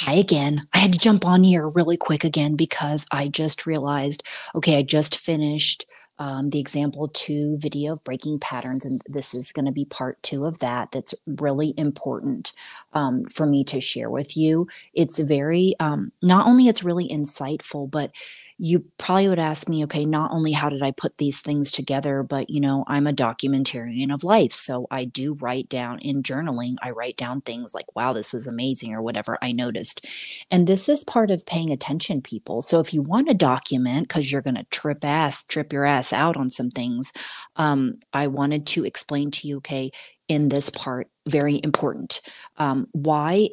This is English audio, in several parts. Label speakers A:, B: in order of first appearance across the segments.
A: Hi again. I had to jump on here really quick again because I just realized, okay, I just finished the example two video of breaking patterns, and this is going to be part two of that. That's really important for me to share with you. It's very, not only it's really insightful, but you probably would ask me, okay, not only how did I put these things together, but I'm a documentarian of life. So I do write down in journaling, I write down things like, wow, this was amazing, or whatever I noticed. And this is part of paying attention, people. So if you want to document, because you're going to trip your ass out on some things, I wanted to explain to you, okay, in this part, very important, why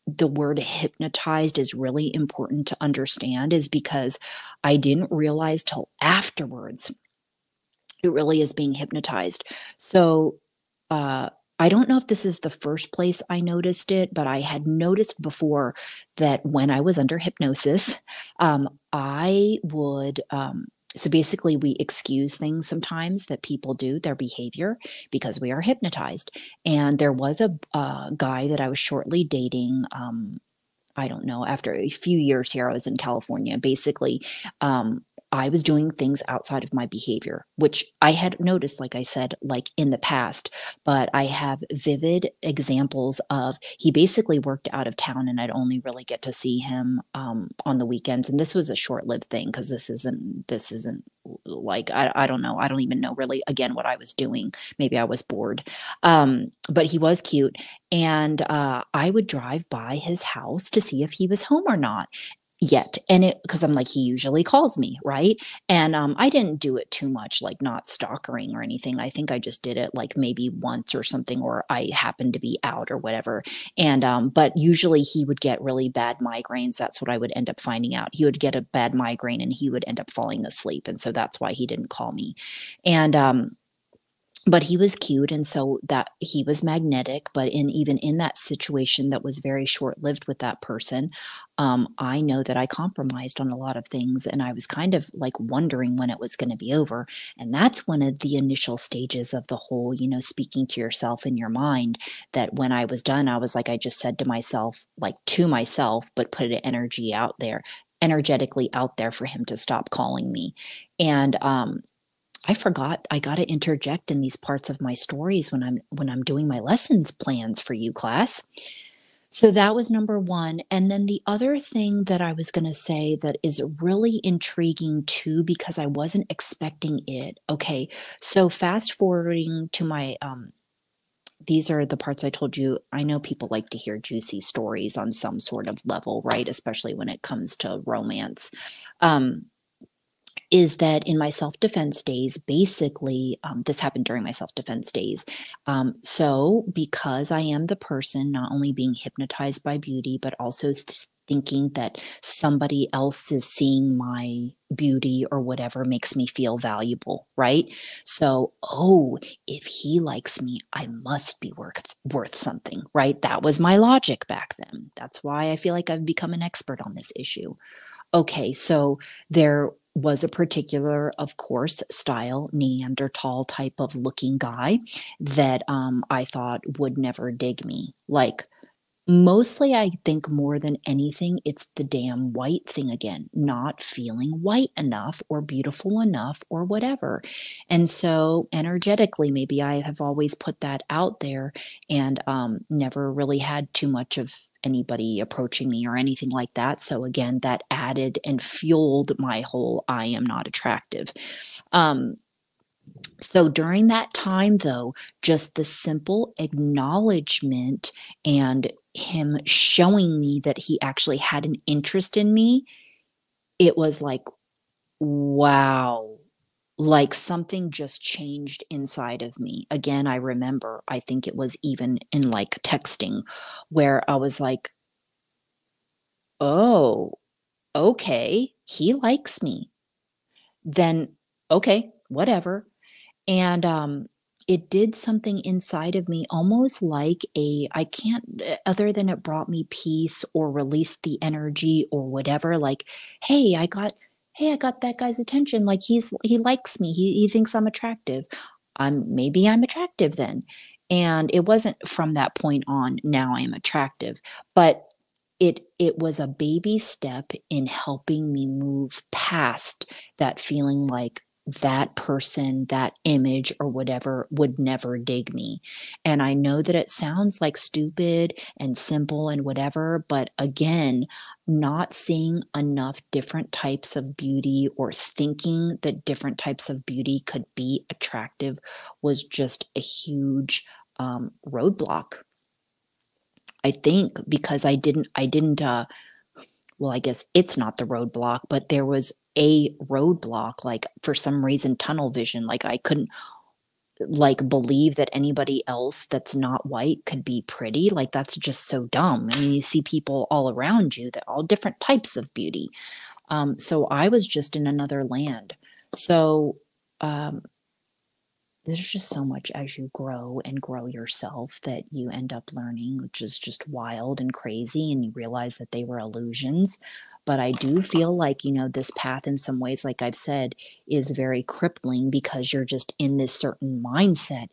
A: the word hypnotized is really important to understand is because I didn't realize till afterwards it really is being hypnotized. So, uh, I don't know if this is the first place I noticed it, but I had noticed before that when I was under hypnosis, I would. So basically, we excuse things sometimes that people do, their behavior, because we are hypnotized. And there was a guy that I was shortly dating. I don't know, after a few years here, I was in California. Basically, I was doing things outside of my behavior, which I had noticed, like I said, like in the past, but I have vivid examples of he basically worked out of town and I'd only really get to see him on the weekends. And this was a short-lived thing because this isn't like I don't know. I don't even know really again what I was doing. Maybe I was bored. But he was cute and I would drive by his house to see if he was home or not yet. And it, because I'm like, he usually calls me, right? And I didn't do it too much, like not stalkering or anything. I think I just did it like maybe once or something, or I happened to be out or whatever. And, but usually he would get really bad migraines. That's what I would end up finding out. He would get a bad migraine and he would end up falling asleep. And so that's why he didn't call me. And, but he was cute, and so that he was magnetic, but in even in that situation that was very short-lived with that person, I know that I compromised on a lot of things, and I was kind of, like, wondering when it was gonna be over, and that's one of the initial stages of the whole, speaking to yourself in your mind, that when I was done, I was like, I just said to myself, like, to myself, but put an energy out there energetically out there for him to stop calling me, and, I forgot I gotta interject in these parts of my stories when I'm doing my lessons plans for you, class. So that was number 1, and then the other thing that I was gonna say that is really intriguing too, because I wasn't expecting it. Okay, so fast forwarding to my, these are the parts I told you. I know people like to hear juicy stories on some sort of level, right? Especially when it comes to romance. Um, is that in my self-defense days, basically, this happened during my self-defense days. So because I am the person not only being hypnotized by beauty, but also thinking that somebody else is seeing my beauty or whatever makes me feel valuable, right? So, oh, if he likes me, I must be worth something, right? That was my logic back then. That's why I feel like I've become an expert on this issue. Okay, so there was a particular, of course, style, Neanderthal type of looking guy that I thought would never dig me. Like, mostly, I think more than anything, it's the damn white thing again, not feeling white enough or beautiful enough or whatever. And so, energetically, maybe I have always put that out there and never really had too much of anybody approaching me or anything like that. So, again, that added and fueled my whole I am not attractive. Um, so during that time, though, just the simple acknowledgement and him showing me that he actually had an interest in me, it was like, wow, like something just changed inside of me. Again, I remember, I think it was even in like texting where I was like, oh, okay, he likes me. Then, okay, whatever. And, it did something inside of me almost like a I can't other than it brought me peace or released the energy or whatever, like, "Hey, I got that guy's attention, like, he likes me, he thinks I'm attractive. Maybe I'm attractive then." And it wasn't from that point on, now I am attractive, but it was a baby step in helping me move past that feeling like that person, that image, or whatever would never dig me. And I know that it sounds like stupid and simple and whatever, but again, not seeing enough different types of beauty or thinking that different types of beauty could be attractive was just a huge roadblock. I think because well, I guess it's not the roadblock, but there was a roadblock, like, for some reason, tunnel vision, like, I couldn't, like, believe that anybody else that's not white could be pretty, like, that's just so dumb. I mean, you see people all around you that all different types of beauty. So I was just in another land. So, um, there's just so much as you grow and grow yourself that you end up learning, which is just wild and crazy, and you realize that they were illusions. But I do feel like, this path in some ways, like I've said, is very crippling because you're just in this certain mindset.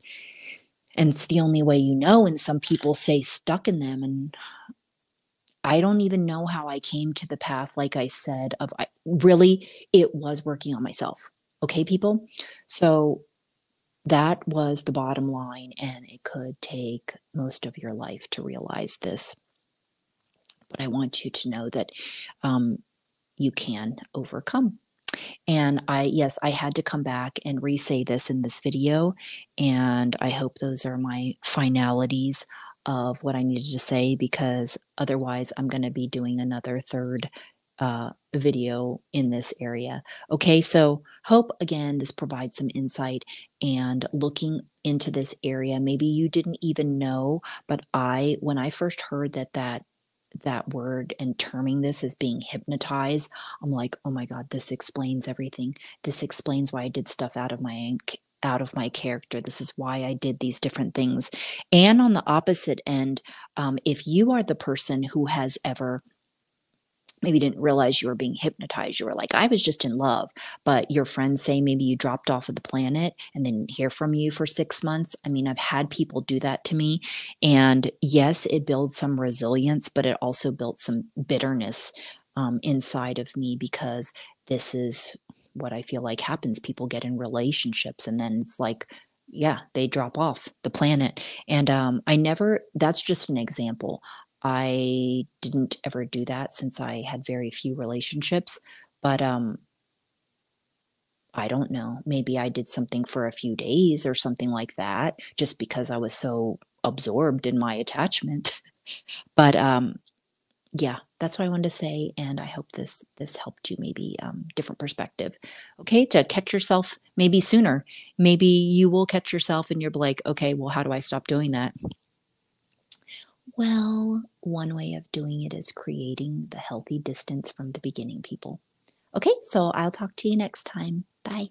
A: And it's the only way you know. And some people stay stuck in them. And I don't even know how I came to the path, like I said, really, it was working on myself. Okay, people? So that was the bottom line, and it could take most of your life to realize this. But I want you to know that um, you can overcome. And yes, I had to come back and re-say this in this video, and I hope those are my finalities of what I needed to say, because otherwise I'm going to be doing another third video in this area. Okay, so hope again this provides some insight, and looking into this area, maybe you didn't even know, but when I first heard that word and terming this as being hypnotized, I'm like, oh my God, this explains everything. This explains why I did stuff out of my character. This is why I did these different things. And on the opposite end, if you are the person who has ever maybe didn't realize you were being hypnotized. You were like, I was just in love. But your friends say maybe you dropped off of the planet and then hear from you for 6 months. I mean, I've had people do that to me. And yes, it builds some resilience, but it also built some bitterness inside of me, because this is what I feel like happens. People get in relationships and then it's like, yeah, they drop off the planet. And that's just an example. I didn't ever do that since I had very few relationships, but, I don't know, maybe I did something for a few days or something like that, just because I was so absorbed in my attachment. But, yeah, that's what I wanted to say, and I hope this helped you, maybe, different perspective, okay, to catch yourself maybe sooner. Maybe you will catch yourself and you're like, "Okay, well, how do I stop doing that?" Well, one way of doing it is creating the healthy distance from the beginning, people. Okay, so I'll talk to you next time. Bye.